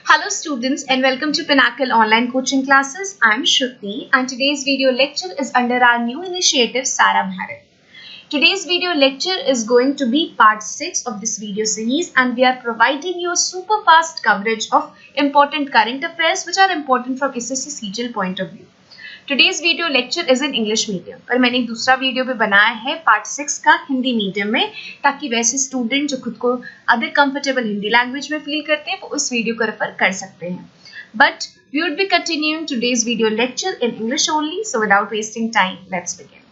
Hello students and welcome to Pinnacle Online Coaching Classes. I'm Shruti and today's video lecture is under our new initiative Sara Bharat. Today's video lecture is going to be part 6 of this video series and we are providing you a super fast coverage of important current affairs which are important from SSC CGL point of view. Today's video lecture is in English medium पर मैंने एक दूसरा video भी बनाया है part 6 का Hindi medium में ताकि वैसे स्टूडेंट जो खुद को अदर कंफर्टेबल हिंदी लैंग्वेज में फील करते हैं वो उस वीडियो को रेफर कर सकते हैं. But we would be continuing today's video lecture in English only, so without wasting time, let's begin.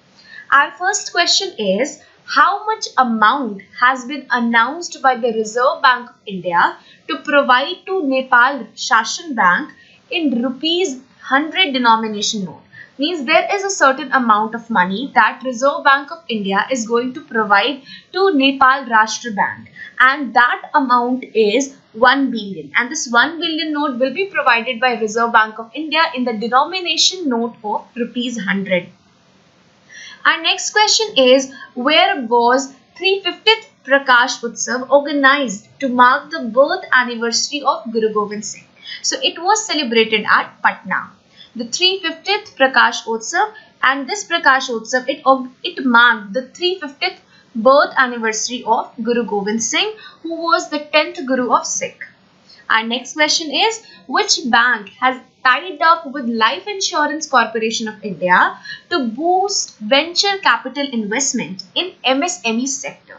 Our first question is, how much amount has been announced by the Reserve Bank of India to provide to Nepal Shashan Bank in rupees 100 denomination note? Means there is a certain amount of money that Reserve Bank of India is going to provide to Nepal Rashtra Bank, and that amount is 1 billion, and this 1 billion note will be provided by Reserve Bank of India in the denomination note of rupees 100. Our next question is, where was 350th Prakash Utsav organized to mark the birth anniversary of Guru Gobind Singh? So it was celebrated at Patna. The 350th Prakash Utsav, and this Prakash Utsav it marked the 350th birth anniversary of Guru Gobind Singh, who was the 10th Guru of Sikh. Our next question is, which bank has tied up with Life Insurance Corporation of India to boost venture capital investment in MSME sector?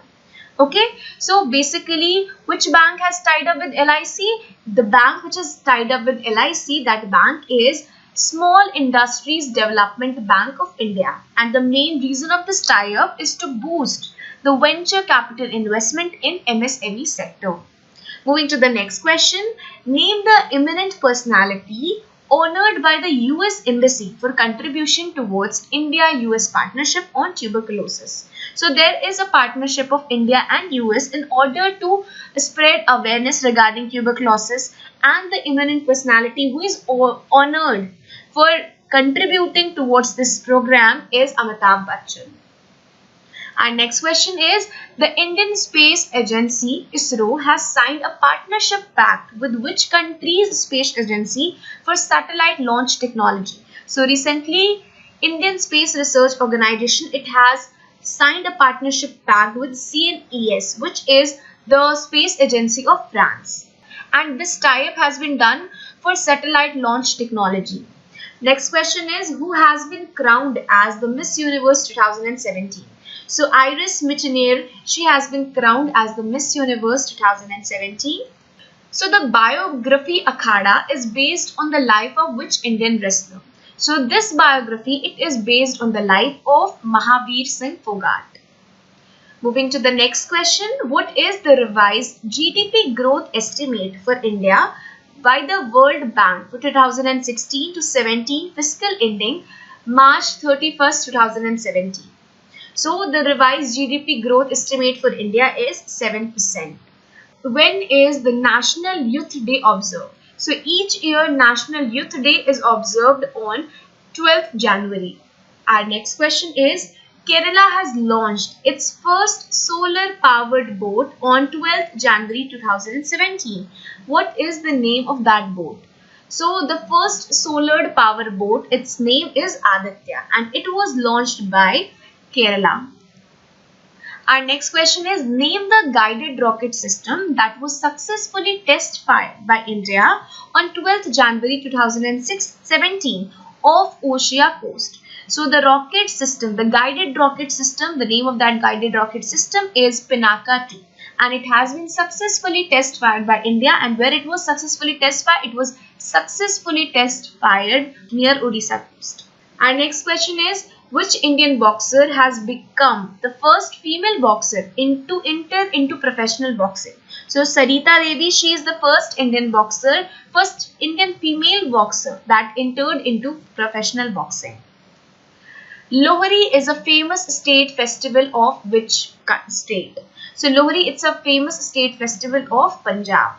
Okay, so basically which bank has tied up with LIC? The bank which is tied up with LIC, that bank is Small Industries Development Bank of India, and the main reason of this tie-up is to boost the venture capital investment in MSME sector. Moving to the next question, name the eminent personality honored by the US Embassy for contribution towards India-US partnership on tuberculosis. So there is a partnership of India and US in order to spread awareness regarding tuberculosis, and the eminent personality who is honored for contributing towards this program is Amitabh Bachchan. Our next question is, the Indian Space Agency ISRO has signed a partnership pact with which country's space agency for satellite launch technology? So recently, Indian Space Research Organization, it has signed a partnership pact with CNES, which is the space agency of France. And this tie-up has been done for satellite launch technology. Next question is, who has been crowned as the Miss Universe 2017? So Iris Michener, she has been crowned as the Miss Universe 2017. So the biography Akhada is based on the life of which Indian wrestler? So this biography, it is based on the life of Mahavir Singh Phogat. Moving to the next question, what is the revised GDP growth estimate for India by the World Bank for 2016 to 17 fiscal ending March 31st, 2017? So the revised GDP growth estimate for India is 7%. When is the National Youth Day observed? So each year National Youth Day is observed on 12th January. Our next question is, Kerala has launched its first solar powered boat on 12th January 2017. What is the name of that boat? So the first solar powered boat, its name is Aditya, and it was launched by Kerala. Our next question is, name the guided rocket system that was successfully test fired by India on 12th January 2017 off Oshia coast. So the rocket system, the guided rocket system, the name of that guided rocket system is Pinaka 2, and it has been successfully test fired by India. And where it was successfully test fired? It was successfully test fired near Odisha coast. Our next question is, which Indian boxer has become the first female boxer to enter into professional boxing? So Sarita Devi, she is the first Indian boxer, first Indian female boxer that entered into professional boxing. Lohri is a famous state festival of which state? So Lohri, it's a famous state festival of Punjab.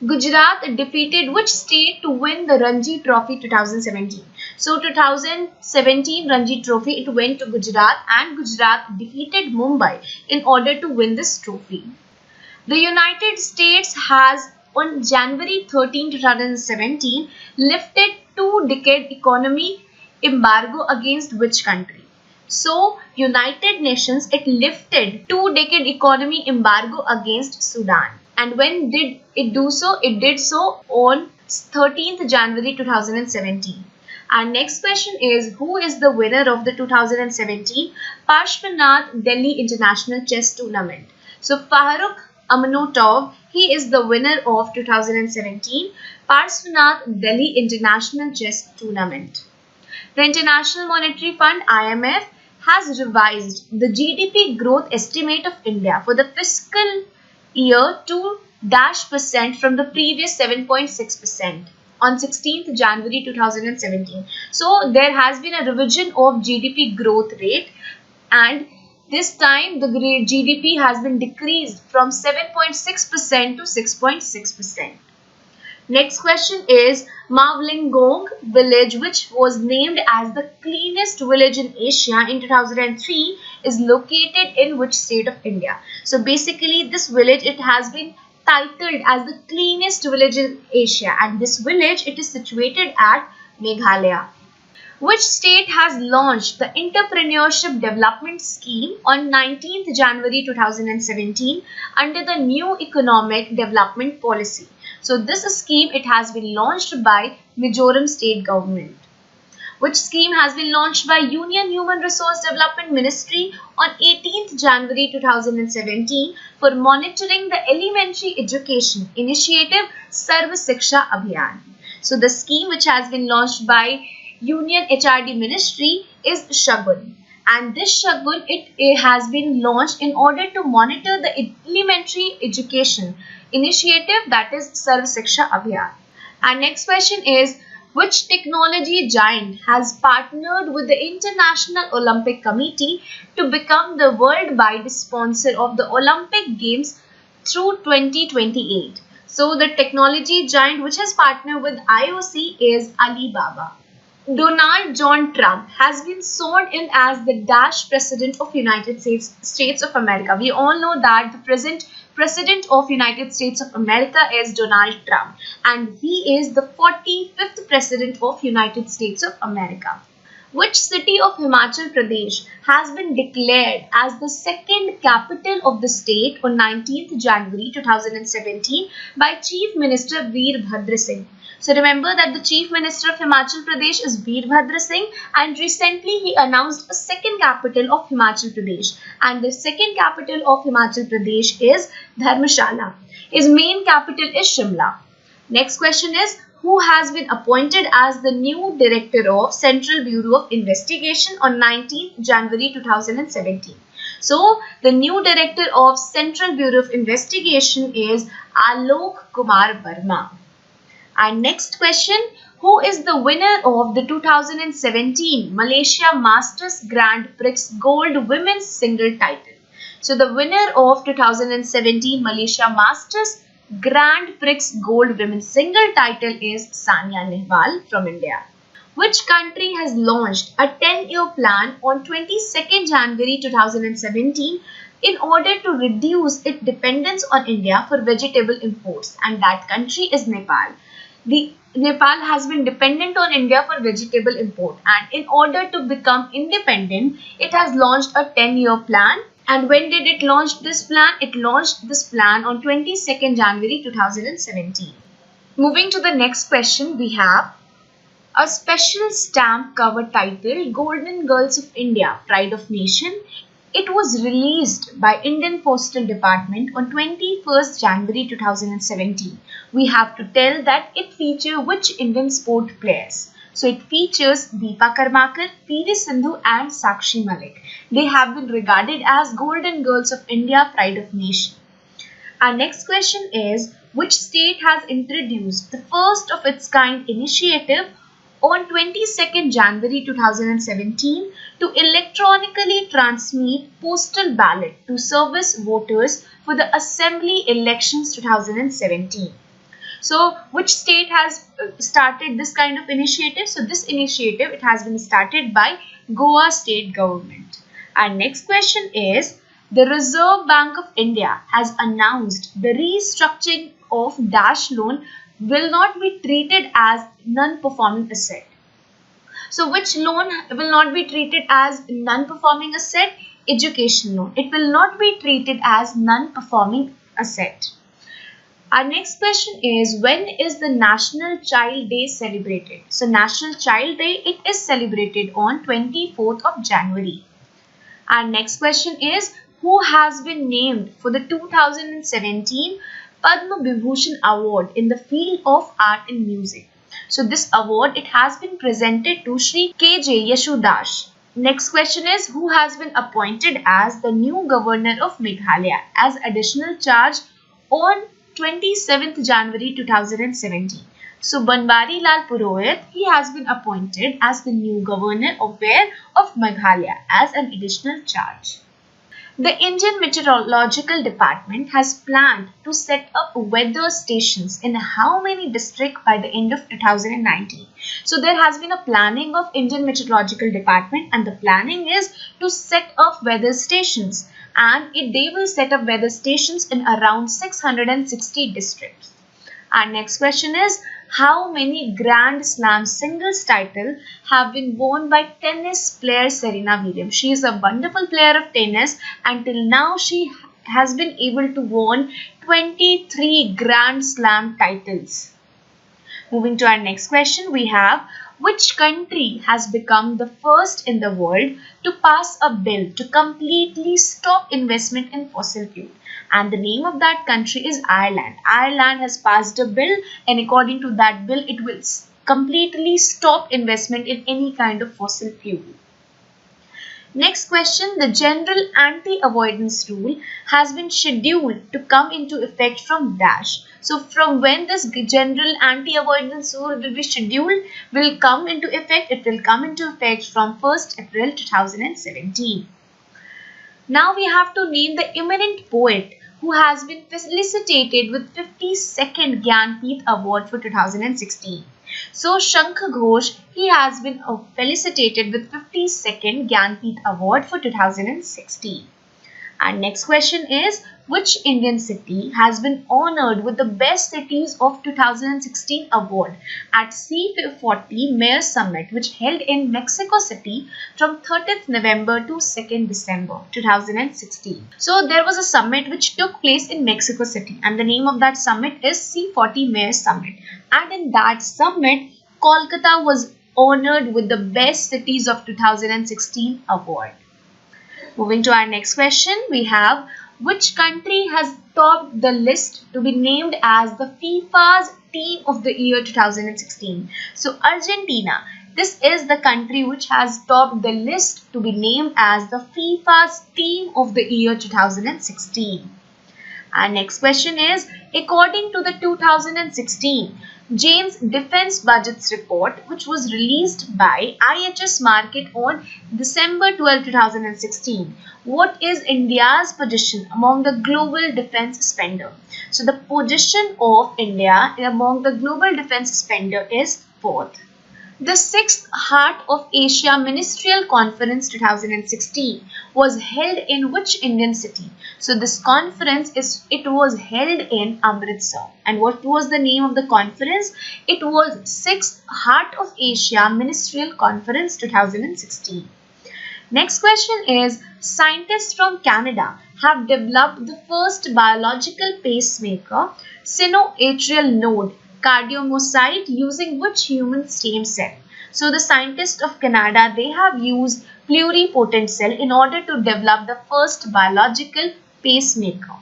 Gujarat defeated which state to win the Ranji Trophy 2017? So 2017 Ranji Trophy, it went to Gujarat, and Gujarat defeated Mumbai in order to win this trophy. The United States has on January 13, 2017 lifted two-decade economy embargo against which country? So, United Nations, it lifted two-decade economy embargo against Sudan. And when did it do so? It did so on 13th January 2017. Our next question is, who is the winner of the 2017 Parshvanath Delhi International Chess Tournament? So, Farrukh Amanotov, he is the winner of 2017 Parshvanath Delhi International Chess Tournament. The International Monetary Fund (IMF) has revised the GDP growth estimate of India for the fiscal year to -% from the previous 7.6% on 16th January 2017. So there has been a revision of GDP growth rate, and this time the GDP has been decreased from 7.6% to 6.6%. Next question is, Mawlyngong village, which was named as the cleanest village in Asia in 2003, is located in which state of India? So basically this village, it has been titled as the cleanest village in Asia, and this village, it is situated at Meghalaya. Which state has launched the Entrepreneurship Development Scheme on 19th January 2017 under the new Economic Development Policy? So this scheme, it has been launched by Mizoram state government. Which scheme has been launched by Union Human Resource Development Ministry on 18th January 2017 for monitoring the elementary education initiative Sarv Shiksha Abhiyan? So the scheme which has been launched by Union HRD Ministry is Shagun, and this Shagun, it has been launched in order to monitor the elementary education initiative, that is Sarv Shiksha Abhiyan. Our next question is, which technology giant has partnered with the International Olympic Committee to become the worldwide sponsor of the Olympic Games through 2028? So the technology giant which has partnered with IOC is Alibaba. Donald John Trump has been sworn in as the President of United States of America. We all know that the present President of United States of America is Donald Trump, and he is the 45th President of United States of America. Which city of Himachal Pradesh has been declared as the second capital of the state on 19th January 2017 by Chief Minister Veerbhadra Singh? So remember that the Chief Minister of Himachal Pradesh is Veerbhadra Singh, and recently he announced a second capital of Himachal Pradesh, and the second capital of Himachal Pradesh is Dharmshala. His main capital is Shimla. Next question is, who has been appointed as the new Director of Central Bureau of Investigation on 19th January 2017? So the new Director of Central Bureau of Investigation is Alok Kumar Verma. And next question, who is the winner of the 2017 Malaysia Masters Grand Prix Gold Women's Single title? So the winner of 2017 Malaysia Masters Grand Prix Gold Women's Single title is Sania Nehwal from India. Which country has launched a 10-year plan on 22nd January 2017 in order to reduce its dependence on India for vegetable imports? And that country is Nepal. Nepal has been dependent on India for vegetable import, and in order to become independent, it has launched a 10-year plan. And when did it launch this plan? It launched this plan on 22nd January 2017. Moving to the next question, we have a special stamp cover titled Golden Girls of India, Pride of Nation. It was released by Indian Postal Department on 21st January 2017. We have to tell that it features which Indian sport players. So it features Deepa Karmakar, PV Sindhu and Sakshi Malik. They have been regarded as Golden Girls of India, Pride of Nation. Our next question is, which state has introduced the first of its kind initiative on 22nd January 2017 to electronically transmit postal ballot to service voters for the Assembly elections 2017? So which state has started this kind of initiative? So this initiative, it has been started by Goa state government. Our next question is, the Reserve Bank of India has announced the restructuring of dash loan will not be treated as non-performing asset. So which loan will not be treated as non-performing asset? Education loan. It will not be treated as non-performing asset. Our next question is, when is the National Child Day celebrated? So National Child Day, it is celebrated on 24th of January. Our next question is, who has been named for the 2017 Padma Vibhushan Award in the field of art and music? So this award, it has been presented to Shri K.J. Yashodash. Next question is, who has been appointed as the new governor of Meghalaya as additional charge on 27th January 2017. So Banwari Lal Purohit, he has been appointed as the new governor of Meghalaya as an additional charge. The Indian Meteorological Department has planned to set up weather stations in how many districts by the end of 2019? So there has been a planning of Indian Meteorological Department, and the planning is to set up weather stations, and they will set up weather stations in around 660 districts. Our next question is, how many Grand Slam singles title have been won by tennis player Serena Williams? She is a wonderful player of tennis, and till now she has been able to win 23 Grand Slam titles. Moving to our next question, we have, which country has become the first in the world to pass a bill to completely stop investment in fossil fuel? And the name of that country is Ireland. Ireland has passed a bill, and according to that bill, it will completely stop investment in any kind of fossil fuel. Next question, the General Anti-Avoidance Rule has been scheduled to come into effect from dash. So from when this General Anti-Avoidance Rule will be scheduled, will come into effect? It will come into effect from 1st April 2017. Now we have to name the eminent poet who has been felicitated with 52nd Gyanpith Award for 2016. So Shankh Ghosh, he has been felicitated with 52nd Gyanpith Award for 2016. And next question is, which Indian city has been honored with the Best Cities of 2016 award at C40 Mayor Summit, which held in Mexico City from 30th November to 2nd December 2016. So there was a summit which took place in Mexico City, and the name of that summit is C40 Mayor Summit. And in that summit, Kolkata was honored with the Best Cities of 2016 award. Moving to our next question, we have, which country has topped the list to be named as the FIFA's Team of the Year 2016? So Argentina, this is the country which has topped the list to be named as the FIFA's Team of the Year 2016. Our next question is, according to the 2016 Jane's Defense Budgets Report, which was released by IHS Markit on December 12, 2016, what is India's position among the global defense spender? So the position of India among the global defense spender is 4th. The 6th Heart of Asia Ministerial Conference 2016 was held in which Indian city? So this conference was held in Amritsar. And what was the name of the conference? It was 6th Heart of Asia Ministerial Conference 2016. Next question is, scientists from Canada have developed the first biological pacemaker sinoatrial node cardiomyocyte using which human stem cell? So the scientists of Canada, they have used pluripotent cell in order to develop the first biological pacemaker.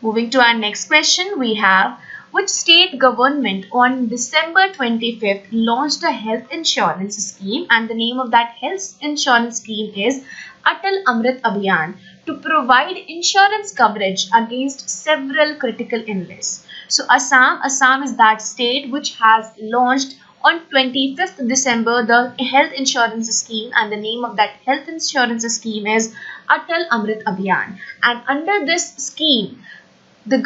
Moving to our next question, we have, which state government on December 25th launched a health insurance scheme, and the name of that health insurance scheme is Atal Amrit Abhiyan, to provide insurance coverage against several critical illness. So Assam is that state which has launched on 25th December the health insurance scheme, and the name of that health insurance scheme is Atal Amrit Abhiyan. And under this scheme, the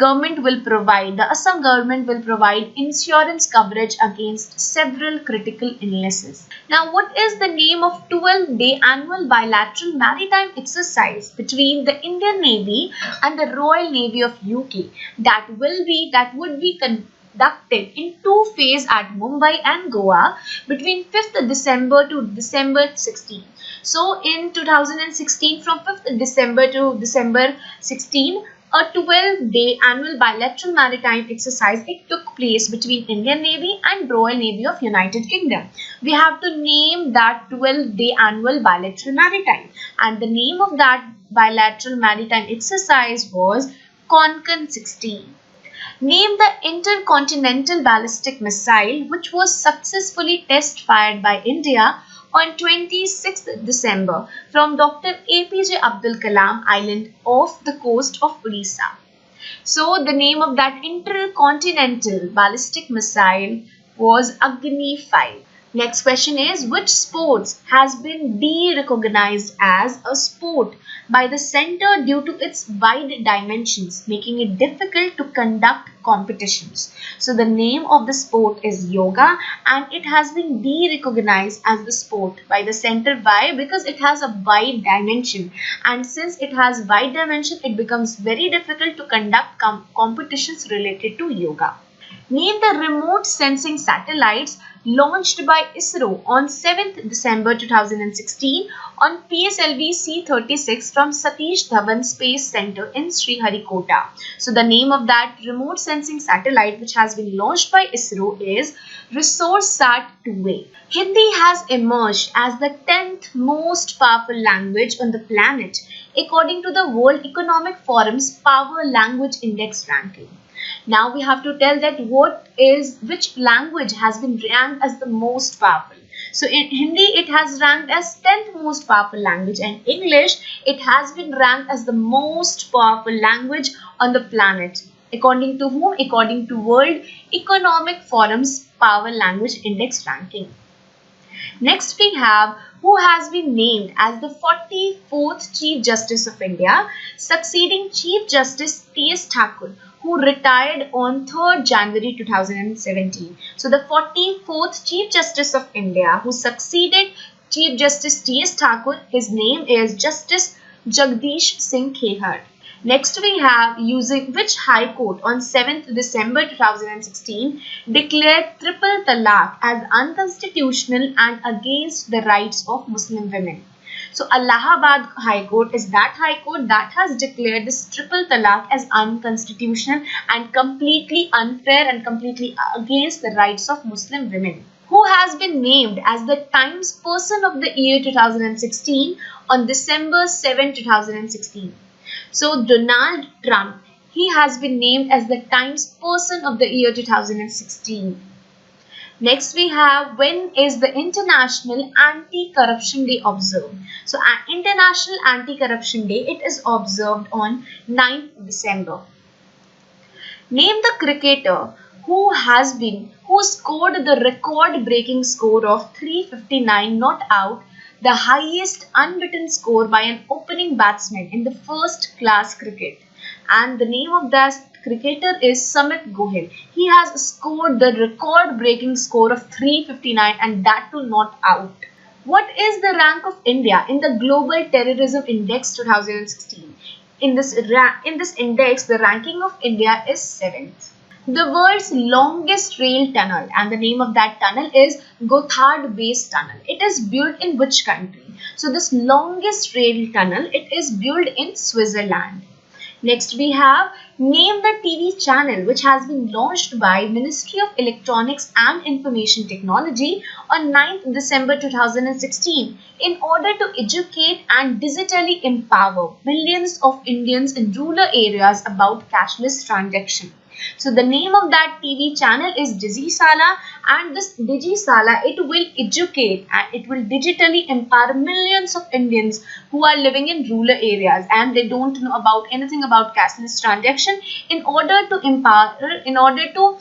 Assam government will provide insurance coverage against several critical illnesses. Now, what is the name of 12-day annual bilateral maritime exercise between the Indian Navy and the Royal Navy of UK that would be conducted in two phases at Mumbai and Goa between 5th December to December 16. So in 2016, from 5th December to December 16, a 12-day annual bilateral maritime exercise it took place between Indian Navy and Royal Navy of United Kingdom. We have to name that 12-day annual bilateral maritime, and the name of that bilateral maritime exercise was Concon 16. Name the intercontinental ballistic missile which was successfully test fired by India on 26th December from Dr. APJ Abdul Kalam Island off the coast of Odisha. So the name of that intercontinental ballistic missile was Agni 5. Next question is, which sports has been de-recognized as a sport by the center due to its wide dimensions, making it difficult to conduct competitions? So the name of the sport is yoga, and it has been de-recognized as the sport by the center. Why? Because it has a wide dimension, and since it has wide dimension, it becomes very difficult to conduct competitions related to yoga. Name the remote sensing satellites launched by ISRO on 7th December 2016 on PSLV C-36 from Satish Dhawan Space Center in Sriharikota. So the name of that remote sensing satellite which has been launched by ISRO is ResourceSat 2A. Hindi has emerged as the 10th most powerful language on the planet according to the World Economic Forum's Power Language Index ranking. Now we have to tell that which language has been ranked as the most powerful. So in Hindi it has ranked as 10th most powerful language, and English it has been ranked as the most powerful language on the planet. According to whom? According to World Economic Forum's Power Language Index ranking. Next we have who has been named as the 44th Chief Justice of India, succeeding Chief Justice T.S. Thakur, who retired on 3rd January 2017. So the 44th Chief Justice of India who succeeded Chief Justice T.S. Thakur, his name is Justice Jagdish Singh Khehar. Next we have using which High Court on 7th December 2016 declared triple talaq as unconstitutional and against the rights of Muslim women. So Allahabad High Court is that High Court that has declared this triple talaq as unconstitutional and completely unfair and completely against the rights of Muslim women. Who has been named as the Times Person of the Year 2016 on December 7, 2016? So Donald Trump, he has been named as the Times Person of the Year 2016. Next we have, when is the International Anti-Corruption Day observed? So International Anti-Corruption Day, it is observed on 9th December. Name the cricketer who scored the record-breaking score of 359 not out, the highest unbeaten score by an opening batsman in the first class cricket. And the name of that cricketer is Samit Gohil. He has scored the record-breaking score of 359 and that too not out. What is the rank of India in the Global Terrorism Index 2016? In this index, the ranking of India is 7th. The world's longest rail tunnel, and the name of that tunnel is Gotthard Base Tunnel. It is built in which country? So this longest rail tunnel, it is built in Switzerland. Next we have, name the TV channel which has been launched by Ministry of Electronics and Information Technology on 9th December 2016 in order to educate and digitally empower millions of Indians in rural areas about cashless transaction. So the name of that TV channel is Digisala, and this Digisala, it will educate and it will digitally empower millions of Indians who are living in rural areas and they don't know about anything about cashless transaction. In order to empower, in order to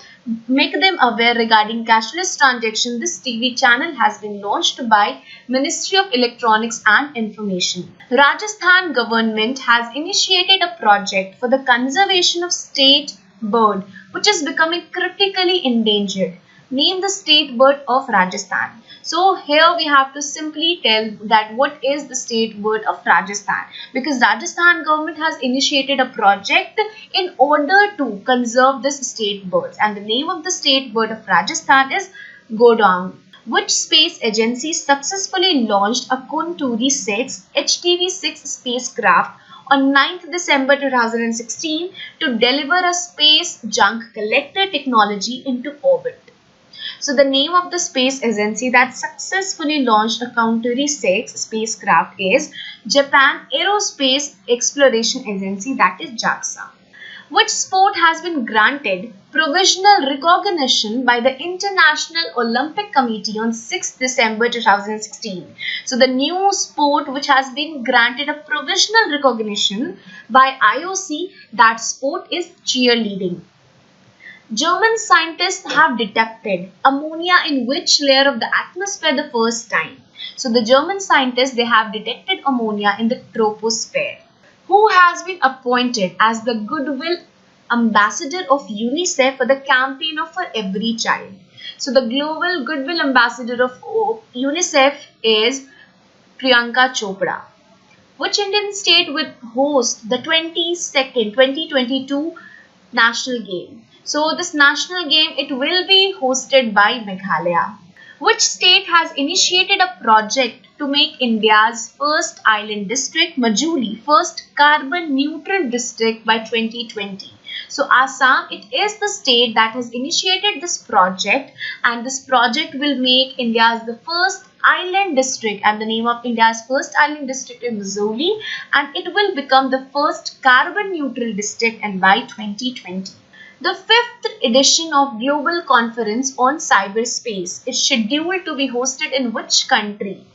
make them aware regarding cashless transaction, this TV channel has been launched by Ministry of Electronics and Information. Rajasthan government has initiated a project for the conservation of state bird which is becoming critically endangered. Name the state bird of Rajasthan. So here we have to simply tell that what is the state bird of Rajasthan, because Rajasthan government has initiated a project in order to conserve this state birds, and the name of the state bird of Rajasthan is Godang. Which space agency successfully launched a Kunturi 6 HTV-6 spacecraft on 9th December 2016 to deliver a space junk collector technology into orbit? So the name of the space agency that successfully launched a Kunturi 6 spacecraft is Japan Aerospace Exploration Agency, that is JAXA. Which sport has been granted provisional recognition by the International Olympic Committee on 6th December 2016? So the new sport which has been granted a provisional recognition by IOC, that sport is cheerleading. German scientists have detected ammonia in which layer of the atmosphere the first time? So the German scientists, they have detected ammonia in the troposphere. Who has been appointed as the Goodwill Ambassador of UNICEF for the campaign of For Every Child? So the Global Goodwill Ambassador of UNICEF is Priyanka Chopra. Which Indian state would host the 22nd 2022 national game? So this national game, it will be hosted by Meghalaya. Which state has initiated a project to make India's first island district, Majuli, first carbon neutral district by 2020? So Assam, it is the state that has initiated this project, and this project will make India's the first island district, and the name of India's first island district is Majuli, and it will become the first carbon neutral district and by 2020. The 5th edition of Global Conference on Cyberspace is scheduled to be hosted in which country?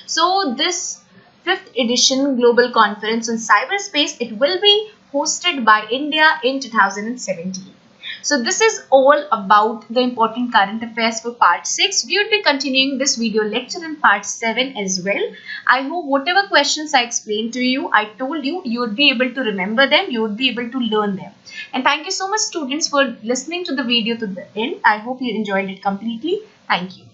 So this 5th edition Global Conference on Cyberspace, it will be hosted by India in 2017. So this is all about the important current affairs for part 6. We will be continuing this video lecture in part 7 as well. I hope whatever questions I explained to you, I told you, you would be able to remember them, you would be able to learn them. And thank you so much students for listening to the video to the end. I hope you enjoyed it completely. Thank you.